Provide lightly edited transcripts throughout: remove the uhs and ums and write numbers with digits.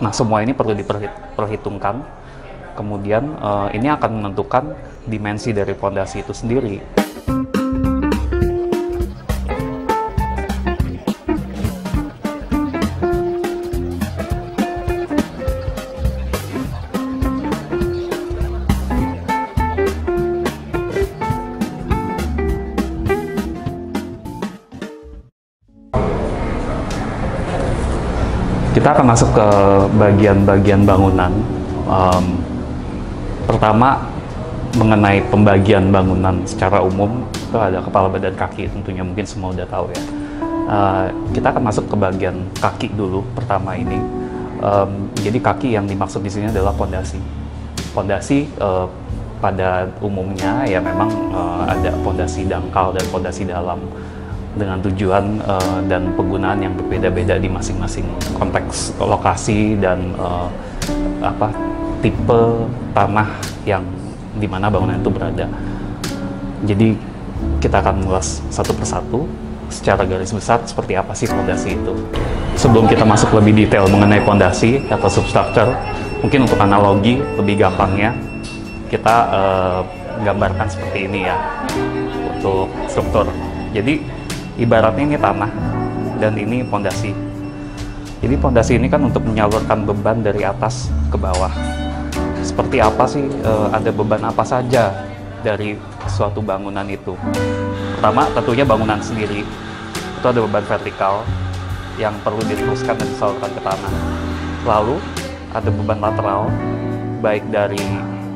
Nah, semua ini perlu diperhitungkan. Kemudian ini akan menentukan dimensi dari fondasi itu sendiri. Kita akan masuk ke bagian-bagian bangunan. Pertama, mengenai pembagian bangunan secara umum, itu ada kepala, badan, kaki. Tentunya mungkin semua udah tahu ya. Kita akan masuk ke bagian kaki dulu, pertama ini. Jadi kaki yang dimaksud di sini adalah pondasi. Pondasi pada umumnya ya memang ada pondasi dangkal dan pondasi dalam, dengan tujuan dan penggunaan yang berbeda-beda di masing-masing konteks lokasi dan tipe tanah yang dimana bangunan itu berada. Jadi kita akan mengulas satu persatu secara garis besar seperti apa sih fondasi itu. Sebelum kita masuk lebih detail mengenai fondasi atau substructure, mungkin untuk analogi lebih gampangnya kita gambarkan seperti ini ya untuk struktur. Jadi ibaratnya ini tanah dan ini pondasi. Jadi pondasi ini kan untuk menyalurkan beban dari atas ke bawah. Seperti apa sih, ada beban apa saja dari suatu bangunan itu? Pertama, tentunya bangunan sendiri. Itu ada beban vertikal yang perlu diteruskan dan disalurkan ke tanah. Lalu ada beban lateral, baik dari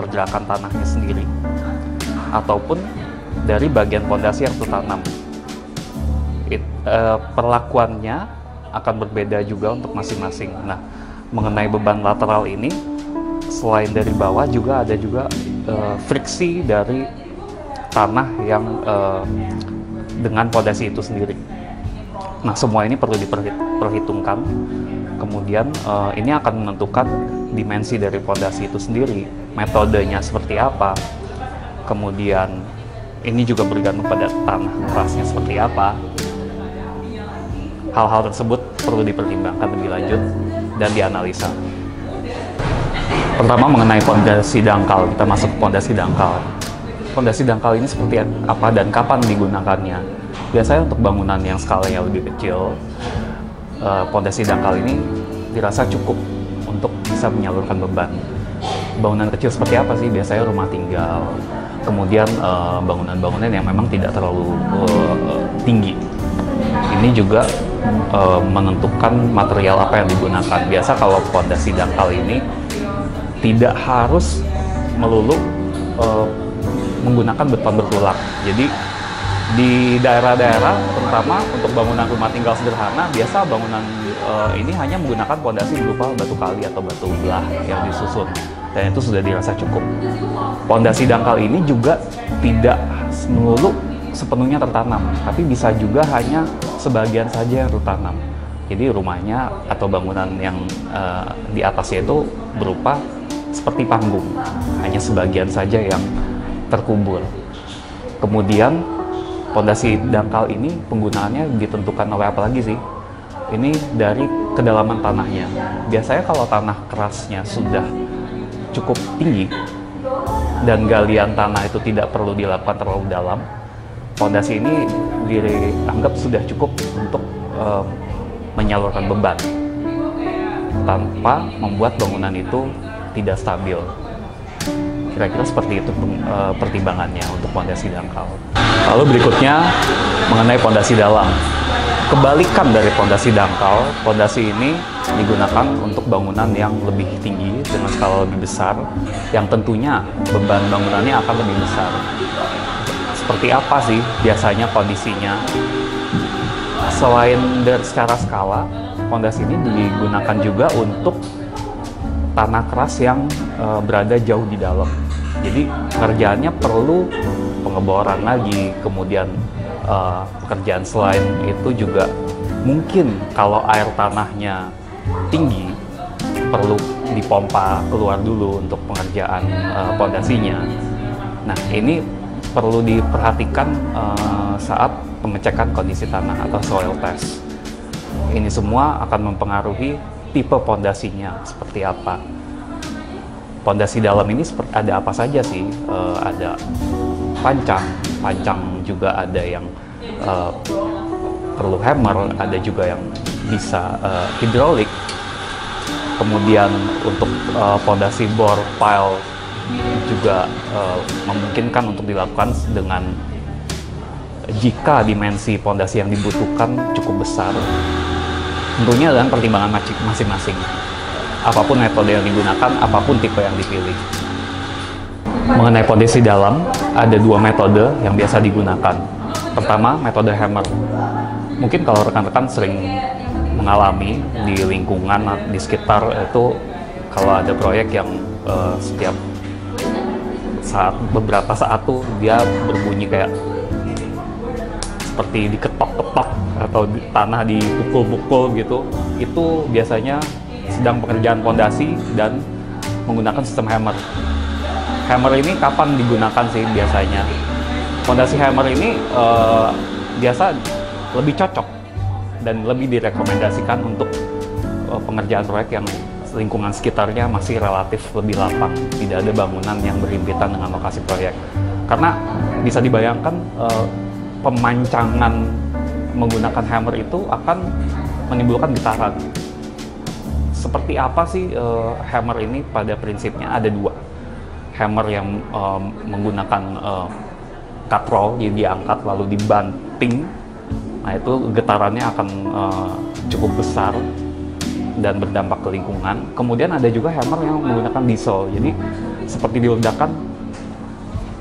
pergerakan tanahnya sendiri ataupun dari bagian pondasi yang tertanam. Perlakuannya akan berbeda juga untuk masing-masing. Nah, mengenai beban lateral ini, selain dari bawah juga ada friksi dari tanah yang dengan pondasi itu sendiri. Nah, semua ini perlu diperhitungkan. Kemudian ini akan menentukan dimensi dari pondasi itu sendiri, metodenya seperti apa. Kemudian ini juga bergantung pada tanah kerasnya seperti apa. Hal-hal tersebut perlu dipertimbangkan lebih lanjut dan dianalisa. Pertama, mengenai fondasi dangkal, kita masuk ke fondasi dangkal. Fondasi dangkal ini seperti apa dan kapan digunakannya? Biasanya untuk bangunan yang skalanya lebih kecil, fondasi dangkal ini dirasa cukup untuk bisa menyalurkan beban. Bangunan kecil seperti apa sih? Biasanya rumah tinggal, kemudian bangunan-bangunan yang memang tidak terlalu tinggi. Ini juga menentukan material apa yang digunakan. Biasa kalau fondasi dangkal ini tidak harus melulu menggunakan beton bertulak. Jadi di daerah-daerah, terutama untuk bangunan rumah tinggal sederhana, biasa bangunan ini hanya menggunakan fondasi berupa batu kali atau batu belah yang disusun, dan itu sudah dirasa cukup. Fondasi dangkal ini juga tidak melulu sepenuhnya tertanam, tapi bisa juga hanya sebagian saja yang tertanam. Jadi rumahnya atau bangunan yang di atasnya itu berupa seperti panggung, hanya sebagian saja yang terkubur. Kemudian fondasi dangkal ini penggunaannya ditentukan oleh apa lagi sih? Ini dari kedalaman tanahnya. Biasanya kalau tanah kerasnya sudah cukup tinggi dan galian tanah itu tidak perlu dilakukan terlalu dalam, fondasi ini dianggap sudah cukup untuk menyalurkan beban tanpa membuat bangunan itu tidak stabil. Kira-kira seperti itu pertimbangannya untuk fondasi dangkal. Lalu berikutnya mengenai fondasi dalam. Kebalikan dari fondasi dangkal, fondasi ini digunakan untuk bangunan yang lebih tinggi dengan skala lebih besar, yang tentunya beban bangunannya akan lebih besar. Seperti apa sih biasanya kondisinya? Selain dari secara skala, fondasi ini digunakan juga untuk tanah keras yang berada jauh di dalam. Jadi pekerjaannya perlu pengeboran lagi, kemudian pekerjaan selain itu juga mungkin kalau air tanahnya tinggi perlu dipompa keluar dulu untuk pengerjaan fondasinya. Nah, ini perlu diperhatikan saat pengecekan kondisi tanah atau soil test. Ini semua akan mempengaruhi tipe pondasinya seperti apa. Pondasi dalam ini ada apa saja sih? Ada pancang juga ada yang perlu hammer, ada juga yang bisa hidrolik. Kemudian untuk pondasi bore pile juga memungkinkan untuk dilakukan dengan jika dimensi pondasi yang dibutuhkan cukup besar. Tentunya dengan pertimbangan masing-masing. Apapun metode yang digunakan, apapun tipe yang dipilih. Mengenai pondasi dalam, ada dua metode yang biasa digunakan. Pertama, metode hammer. Mungkin kalau rekan-rekan sering mengalami di lingkungan, di sekitar itu, kalau ada proyek yang setiap beberapa saat tuh dia berbunyi kayak seperti diketok-ketok atau tanah dipukul-pukul gitu, itu biasanya sedang pekerjaan pondasi dan menggunakan sistem hammer. Hammer ini kapan digunakan sih biasanya? Pondasi hammer ini biasa lebih cocok dan lebih direkomendasikan untuk pengerjaan proyek yang lingkungan sekitarnya masih relatif lebih lapang, tidak ada bangunan yang berhimpitan dengan lokasi proyek. Karena bisa dibayangkan pemancangan menggunakan hammer itu akan menimbulkan getaran. Seperti apa sih hammer ini? Pada prinsipnya ada dua. Hammer yang menggunakan cut roll, jadi diangkat lalu dibanting. Nah itu getarannya akan cukup besar dan berdampak ke lingkungan. Kemudian ada juga hammer yang menggunakan diesel, jadi seperti diledakkan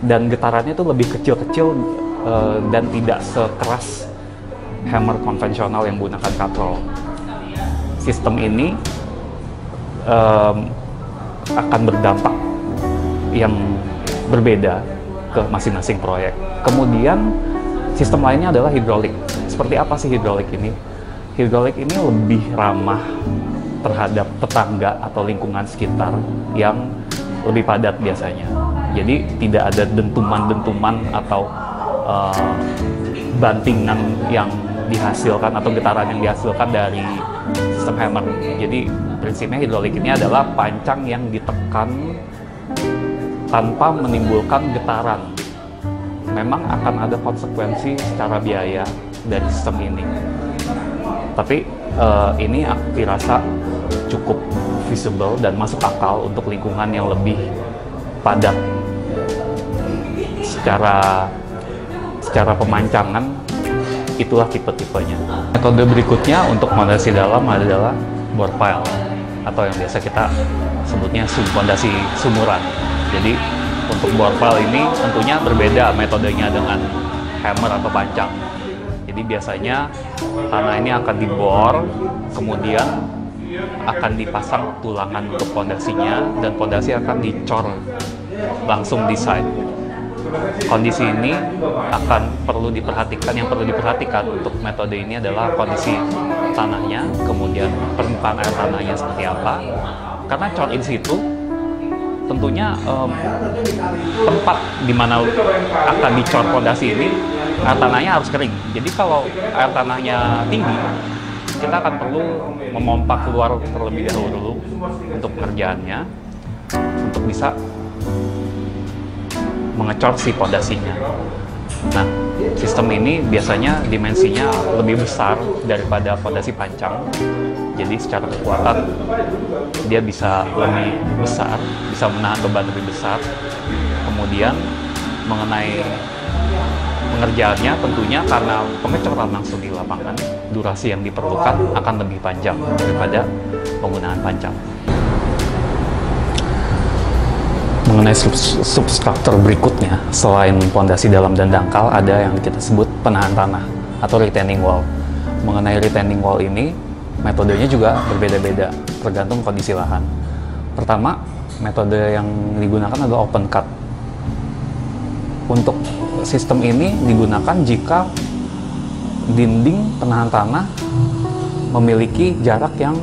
dan getarannya itu lebih kecil-kecil dan tidak sekeras hammer konvensional yang menggunakan cut roll. Sistem ini akan berdampak yang berbeda ke masing-masing proyek. Kemudian sistem lainnya adalah hidrolik. Seperti apa sih hidrolik ini? Hidrolik ini lebih ramah terhadap tetangga atau lingkungan sekitar yang lebih padat biasanya. Jadi tidak ada dentuman-dentuman atau bantingan yang dihasilkan atau getaran yang dihasilkan dari sistem hammer. Jadi prinsipnya hidrolik ini adalah pancang yang ditekan tanpa menimbulkan getaran. Memang akan ada konsekuensi secara biaya dari sistem ini. Tapi ini aku dirasa cukup visible dan masuk akal untuk lingkungan yang lebih padat. Secara pemancangan, itulah tipe-tipenya. Metode berikutnya untuk pondasi dalam adalah bore pile, atau yang biasa kita sebutnya pondasi sumuran. Jadi untuk bore pile ini tentunya berbeda metodenya dengan hammer atau pancang. Jadi biasanya tanah ini akan dibor, kemudian akan dipasang tulangan untuk pondasinya, dan pondasi akan dicor langsung di side. Kondisi ini akan perlu diperhatikan. Yang perlu diperhatikan untuk metode ini adalah kondisi tanahnya, kemudian permukaan air tanahnya seperti apa. Karena cor in situ tentunya tempat di mana akan dicor pondasi ini air tanahnya harus kering. Jadi kalau air tanahnya tinggi, kita akan perlu memompa keluar terlebih dahulu untuk pekerjaannya untuk bisa mengecor si pondasinya. Nah, sistem ini biasanya dimensinya lebih besar daripada pondasi pancang. Jadi secara kekuatan dia bisa lebih besar, bisa menahan beban lebih besar. Kemudian mengenai pengerjaannya tentunya karena pengecoran langsung di lapangan, durasi yang diperlukan akan lebih panjang daripada penggunaan pancang. Mengenai substruktur berikutnya, selain pondasi dalam dan dangkal, ada yang kita sebut penahan tanah atau retaining wall. Mengenai retaining wall ini, metodenya juga berbeda-beda, tergantung kondisi lahan. Pertama, metode yang digunakan adalah open cut. Untuk sistem ini digunakan jika dinding penahan tanah memiliki jarak yang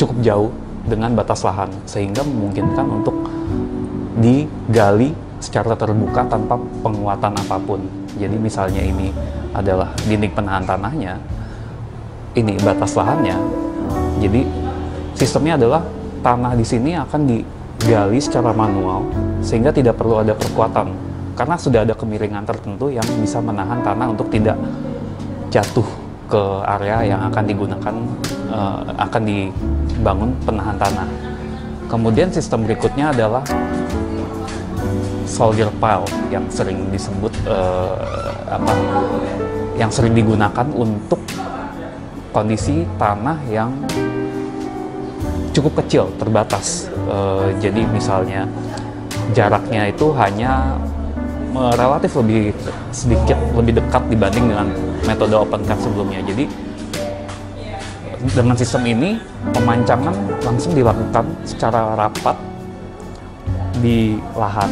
cukup jauh dengan batas lahan, sehingga memungkinkan untuk digali secara terbuka tanpa penguatan apapun. Jadi misalnya ini adalah dinding penahan tanahnya, ini batas lahannya, jadi sistemnya adalah tanah di sini akan digali secara manual sehingga tidak perlu ada perkuatan karena sudah ada kemiringan tertentu yang bisa menahan tanah untuk tidak jatuh ke area yang akan digunakan, akan dibangun penahan tanah. Kemudian sistem berikutnya adalah soldier pile yang sering disebut yang sering digunakan untuk kondisi tanah yang cukup kecil, terbatas. Jadi misalnya jaraknya itu hanya relatif lebih dekat dibanding dengan metode open cut sebelumnya. Jadi dengan sistem ini pemancangan langsung dilakukan secara rapat di lahan,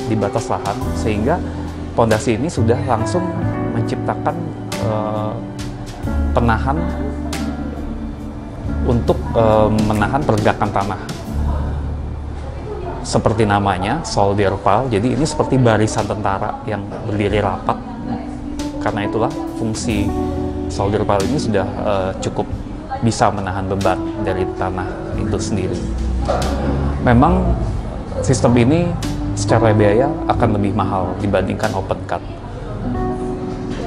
di batas lahan, sehingga pondasi ini sudah langsung menciptakan penahan untuk menahan pergerakan tanah. Seperti namanya, soldier pile, jadi ini seperti barisan tentara yang berdiri rapat. Karena itulah fungsi soldier pile ini sudah cukup bisa menahan beban dari tanah itu sendiri. Memang sistem ini secara biaya akan lebih mahal dibandingkan open cut,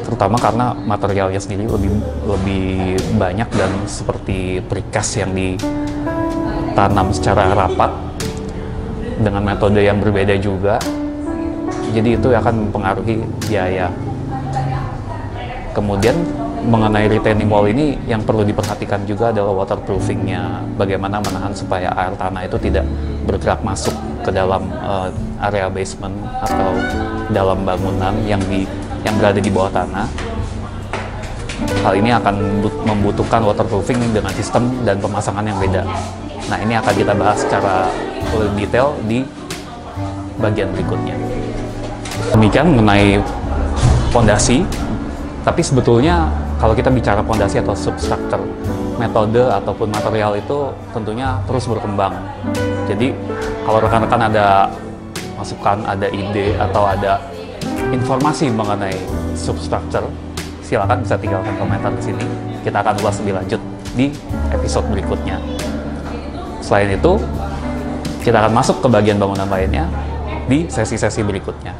terutama karena materialnya sendiri lebih banyak dan seperti precast yang ditanam secara rapat dengan metode yang berbeda juga, jadi itu akan mempengaruhi biaya. Kemudian mengenai retaining wall ini yang perlu diperhatikan juga adalah waterproofingnya, bagaimana menahan supaya air tanah itu tidak bergerak masuk ke dalam area basement atau dalam bangunan yang berada di bawah tanah. Hal ini akan membutuhkan waterproofing dengan sistem dan pemasangan yang beda. Nah, ini akan kita bahas secara lebih detail di bagian berikutnya. Demikian mengenai pondasi, tapi sebetulnya kalau kita bicara pondasi atau substructure, metode ataupun material itu tentunya terus berkembang. Jadi kalau rekan-rekan ada masukan, ada ide, atau ada informasi mengenai substructure, silakan bisa tinggalkan komentar di sini. Kita akan ulas lebih lanjut di episode berikutnya. Selain itu, kita akan masuk ke bagian bangunan lainnya di sesi-sesi berikutnya.